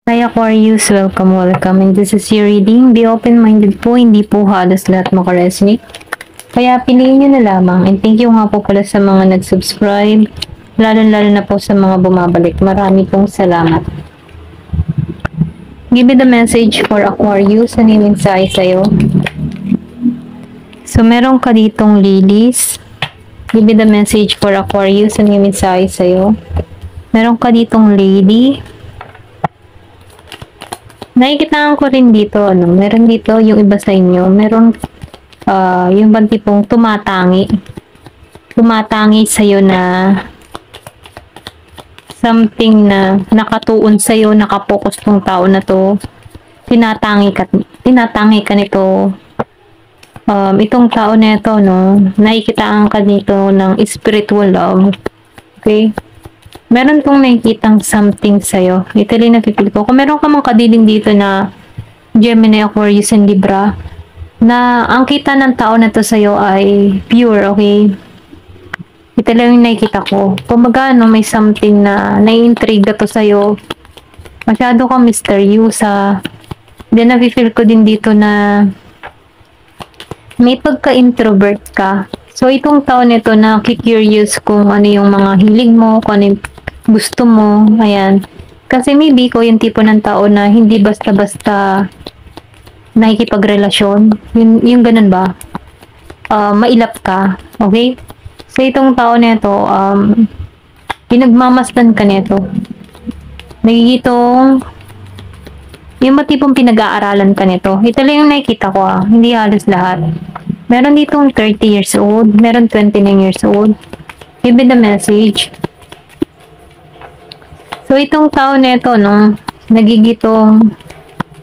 Hi Aquarius, welcome. And this is your reading. Be open-minded po, hindi po halos lahat makaresonate. Kaya piliin nyo na lamang. And thank you nga po pala sa mga nag-subscribe, lalo na po sa mga bumabalik. Marami pong salamat. Give me the message for Aquarius. Ano yung mensahe sa'yo? So, meron ka ditong lilies. Give me the message for Aquarius. Ano yung mensahe sa'yo? Meron ka ditong lady. Nakikitaan ko rin dito, meron dito yung iba sa inyo, meron yung bang tipong tumatangi sa'yo na something na nakatuon sa'yo, nakapokus tong tao na to, tinatangi ka nito, itong tao na ito, nakikitaan ka dito ng spiritual love, okay? Meron pong nakikitang something sa'yo. Ito rin napipil ko. Kung meron ka mang kadiling dito na Gemini, Aquarius, and Libra, na ang kita ng tao na to sa'yo ay pure, okay? Ito lang yung nakikita ko. Kung may something na nai-intriga to sa'yo, masyado kang misteryosa. Then, napipil ko din dito na may pagka-introvert ka. So, itong tao nito na curious kung ano yung mga hilig mo, kung ano yung gusto mo, ayan. Kasi maybe ko yung tipo ng tao na hindi basta-basta nakikipagrelasyon. Yung ganun ba? Mailap ka, okay? So, itong tao nito, pinagmamasdan ka nito. Nagigitong yung matipong pinag-aaralan ka nito. Ito lang yung nakikita ko, hindi halos lahat. Meron ditong 30 years old, meron 29 years old. Give me the message. So, itong tao nito, nagigitong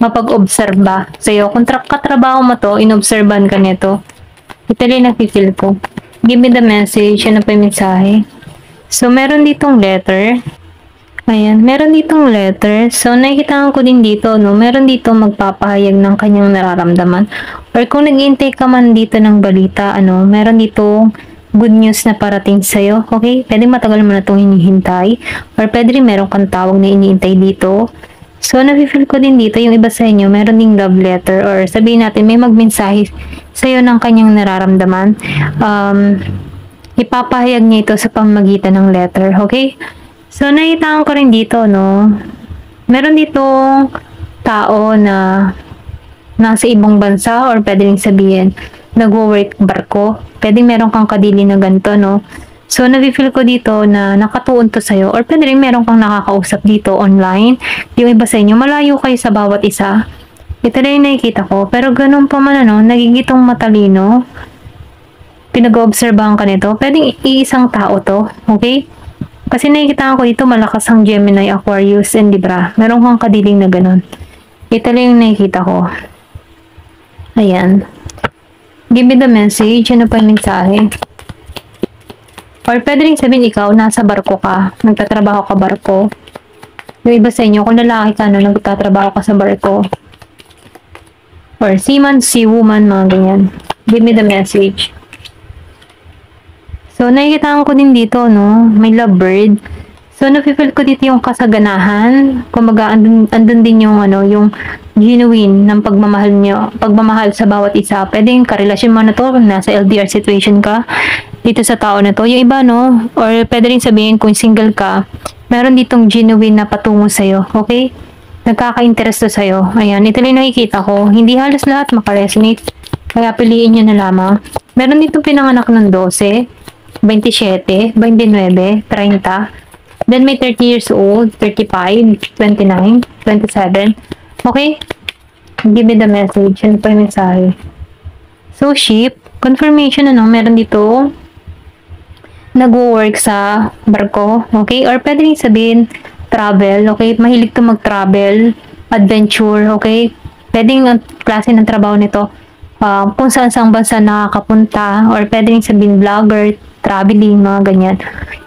mapag-obserba sa'yo. Kung katrabaho mo to, inobserban ka nito. Ito rin nakikil ko. Give me the message. Ano pa yung mensahe? So, meron ditong letter. Ayan, meron ditong letter. So, nakikita ko din dito, meron dito magpapahayag ng kanyang nararamdaman. Or kung nag-iintay ka man dito ng balita, meron dito good news na parating sa'yo, okay? Pwede matagal mo na itong hinihintay. Or pwede rin meron kang tawag na iniintay dito. So, nafe-feel ko din dito, yung iba sa inyo, meron ding love letter. Or sabihin natin, may magmensahe sa'yo ng kanyang nararamdaman. Ipapahayag niya ito sa pamamagitan ng letter, okay? So, nakita ko rin dito, meron ditong tao na nasa ibang bansa or pwede rin sabihin, nagwo-work barko. Pwede meron kang kadili na ganito, So, nafe-feel ko dito na nakatuon to sa'yo or pwede rin meron kang nakakausap dito online. Yung iba sa inyo, malayo kayo sa bawat isa. Ito na yung nakikita ko. Pero ganun pa man, nagigitong matalino. Pinag-obserbahan ka nito. Pwedeng iisang tao to, okay? Kasi nakikita ko dito, malakas ang Gemini, Aquarius, and Libra. Meron kang kadiling na ganun. Ito lang yung nakikita ko. Ayan. Give me the message. Ano pa yung mensahe? Or pwede rin sabihin ikaw, nasa barko ka. Nagtatrabaho ka barko. Yung iba sa inyo, kung lalaki ka, nagtatrabaho ka sa barko. Or seaman, seawoman, mga ganyan. Give me the message. So, nakikita ko din dito, may lovebird. So, nafe-feel ko dito yung kasaganahan. Kumbaga, andun din yung, yung genuine ng pagmamahal nyo. Pagmamahal sa bawat isa. Pwede yung karelasyon mo na to, nasa LDR situation ka, dito sa tao na to. Yung iba, or pwede rin sabihin kung single ka, meron ditong genuine na patungo sa'yo. Okay? Nagkaka-interest to sa'yo. Ayan, ito lang nakikita ko. Hindi halos lahat makaresonate. Kaya piliin nyo na lamang. Meron ditong pinanganak ng 12, 27, 29, 30. Then may 30 years old, 35, 29, 27. Okay? Give me the message. Ano pa yung mensahe? So, ship. Confirmation, meron dito nag-work sa barko. Okay? Or pwede rin sabihin, travel. Okay? Mahilig to mag-travel. Adventure. Okay? Pwede yung klase ng trabaho nito. Kung saan-saan bansa nakakapunta. Or pwede rin sabihin, vlogger, traveling, mga ganyan.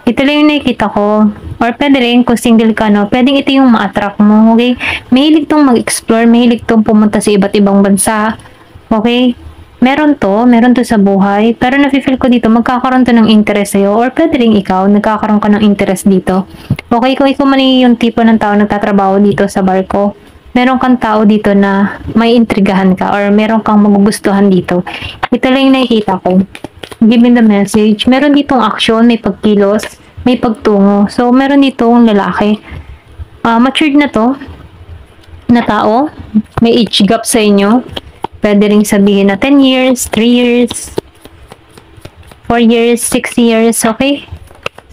Ito lang yung nakikita ko. Or pwede rin, kung single ka, pwedeng ito yung ma-attract mo, okay? Mahilig tong mag-explore, mahilig tong pumunta sa iba't ibang bansa, okay? meron to sa buhay, pero nafe-feel ko dito, magkakaroon to ng interest sa'yo, or pwede rin ikaw, nagkakaroon ka ng interest dito. Okay, kung ikaw man yung tipo ng tao nagtatrabaho dito sa barko, meron kang tao dito na may intrigahan ka, or meron kang magugustuhan dito. Ito lang yung nakikita ko. Give me the message. Meron ditong action, may pagkilos, may pagtungo. So, meron ditong lalaki. Matured na to, na tao, may age gap sa inyo. Pwede rin sabihin na 10 years, 3 years, 4 years, 6 years, okay?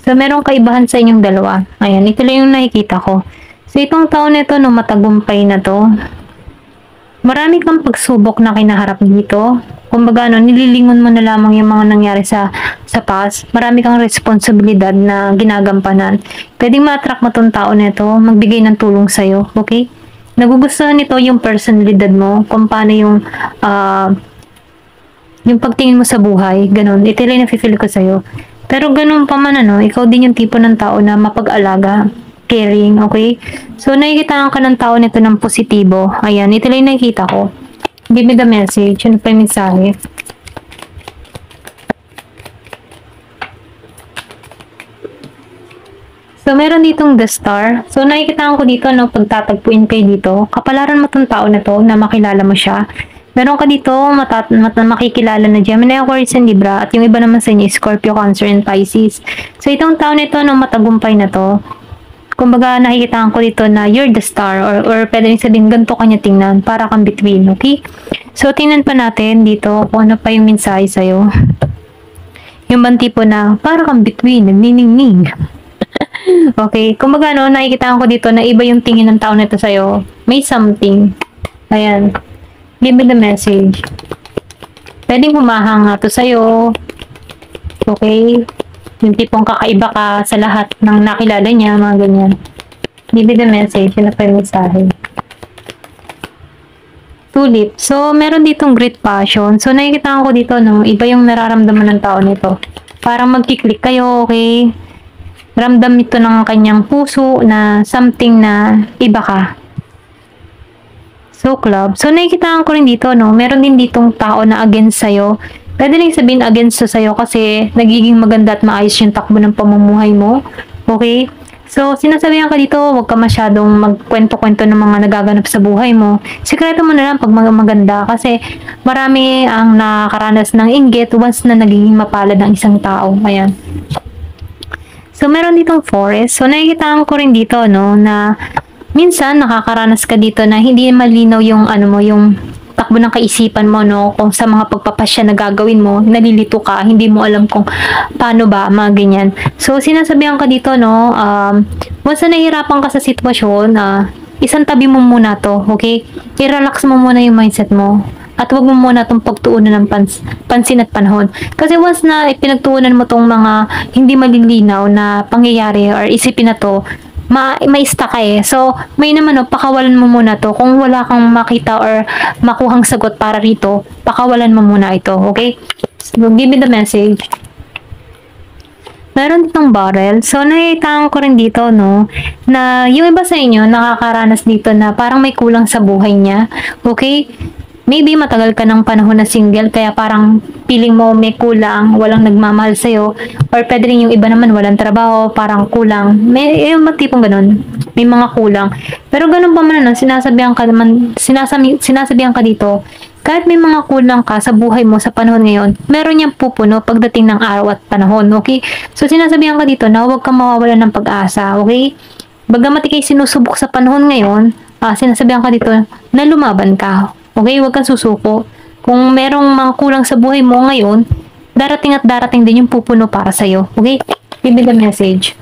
So, merong kaibahan sa inyong dalawa. Ayan, ito lang yung nakikita ko. So, itong taon na ito, no, matagumpay na to. Marami kang pagsubok na kinaharap dito. Kumbaga, no, nililingon mo na lamang yung mga nangyari sa past. Marami kang responsibilidad na ginagampanan. Pwedeng ma-attract mo tong tao na ito, magbigay ng tulong sa'yo, okay? Nagugustuhan nito yung personalidad mo, kung paano yung pagtingin mo sa buhay, ganun. Ito lang na-feel ko sa'yo. Pero ganun pa man, ano, ikaw din yung tipo ng tao na mapag-alaga, caring, okay? So, nakikita ka ng tao nito ng positibo. Ayan, ito lang nakikita ko. Give me the message. Ano pa yung mensahe? So, meron ditong the star. So, nakikita ko dito, no, pagtatagpuin kayo dito, kapalaran mo tong tao na to, na makilala mo siya. Meron ka dito, makikilala na Gemini, Aquarius, and Libra, at yung iba naman sa inyo, Scorpio, Cancer, and Pisces. So, itong tao na ito, no, matagumpay na to, kumbaga, nakikita ko dito na you're the star, or pwede rin sabihin, ganito kanya tingnan, para kang between, okay? So, tingnan pa natin dito, kung ano pa yung mensahe sa'yo. Yung bang tipo na, para kang between, nagniningning. Okay, kumbaga no, nakikita ko dito na iba yung tingin ng tao nito sa'yo. May something. Ayan. Give me the message. Pwedeng humahanga to sa'yo. Okay. Yung tipong kakaiba ka sa lahat ng nakilala niya, mga ganyan. Give me the message. Yun na pa yung mensahe. Tulip. So, meron ditong great passion. So, nakikita ko dito, no, iba yung nararamdaman ng tao nito. Parang magkiklik kayo, okay? Ramdam ito ng kanyang puso na something na iba ka. So, club. So, nakikita ko rin dito, no? Meron din ditong tao na against sa'yo. Pwede rin sabihin against to sa'yo kasi nagiging maganda at maayos yung takbo ng pamumuhay mo. Okay? So, sinasabihan ka dito, huwag ka masyadong magkwento-kwento ng mga nagaganap sa buhay mo. Sikreto mo na lang pag maganda kasi marami ang nakakaranas ng inggit once na nagiging mapalad ng isang tao. Ayan. So, meron ditong forest. So, nakikita ko rin dito, no, na minsan nakakaranas ka dito na hindi malinaw yung, yung takbo ng kaisipan mo, no, kung sa mga pagpapasya na gagawin mo, nalilito ka, hindi mo alam kung paano ba, mga ganyan. So, sinasabihan ka dito, no, once na nahihirapan ka sa sitwasyon, isang tabi mo muna to, okay? I-relax mo muna yung mindset mo. At huwag mo muna itong pagtuunan ng pansin at panahon. Kasi once na pinagtuunan mo itong mga hindi malilinaw na pangyayari or isipin na to, ma-stuck ka eh. So, may naman pakawalan mo muna to. Kung wala kang makita or makuhang sagot para rito, pakawalan mo muna ito. Okay? So, give me the message. Meron ditong barrel. So, nakita ko rin dito, no, na yung iba sa inyo nakakaranas dito na parang may kulang sa buhay niya. Okay? Maybe matagal ka ng panahon na single kaya parang feeling mo may kulang, walang nagmamahal sa'yo, or pwede rin yung iba naman walang trabaho, parang kulang. May yung tipong ganun, may mga kulang. Pero ganun pa man, sinasabihan ka dito, kahit may mga kulang ka sa buhay mo sa panahon ngayon, meron niyang pupuno pagdating ng araw at panahon, okay? So sinasabihan ka dito na huwag kang mawawalan ng pag-asa, okay? Bagamat ikay sinusubok sa panahon ngayon, sinasabihan ka dito na lumaban ka. Okay, huwag kang susuko. Kung merong mga kulang sa buhay mo ngayon, darating at darating din yung pupuno para sa'yo. Okay? Give me the message.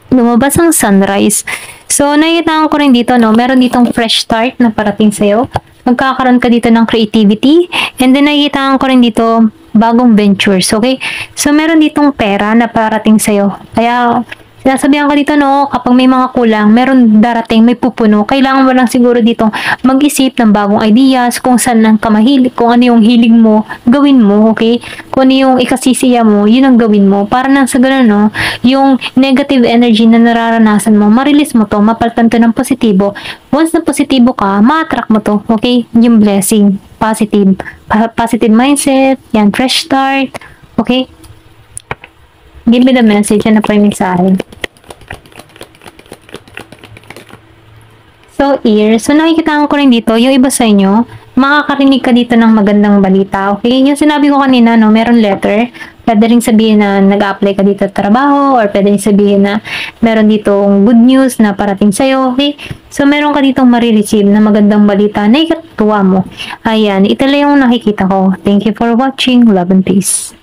Lumabas ang sunrise. So, nakikita ko rin dito, no, meron ditong fresh start na parating sa'yo. Magkakaroon ka dito ng creativity. And then, nakikita ko rin dito, bagong ventures. Okay? So, meron ditong pera na parating sa'yo. Kaya, Sinasabihan ka dito, no, kapag may mga kulang, meron darating, may pupuno. Kailangan mo lang siguro dito mag-isip ng bagong ideas, kung saan ka mahilig, kung ano yung hilig mo, gawin mo, okay? Kung ano yung ikasisiya mo, yun ang gawin mo. Para nang sa ganun, no, yung negative energy na nararanasan mo, ma-release mo to, mapalitan to ng positibo. Once na positibo ka, ma-attract mo to, okay? Yung blessing, positive mindset, yan, fresh start, okay? Give me the message, ano pa yung mensahe? So, ears. So, nakikita ko rin dito, yung iba sa inyo, makakarinig ka dito ng magandang balita, okay? Yung sinabi ko kanina, no, meron letter. Pwede rin sabihin na nag-apply ka dito sa trabaho, or pwede rin sabihin na meron ditong good news na parating sa'yo, okay? So, meron ka ditong marireceive na magandang balita na ikatuwa mo. Ayan, ito lang yung nakikita ko. Thank you for watching. Love and peace.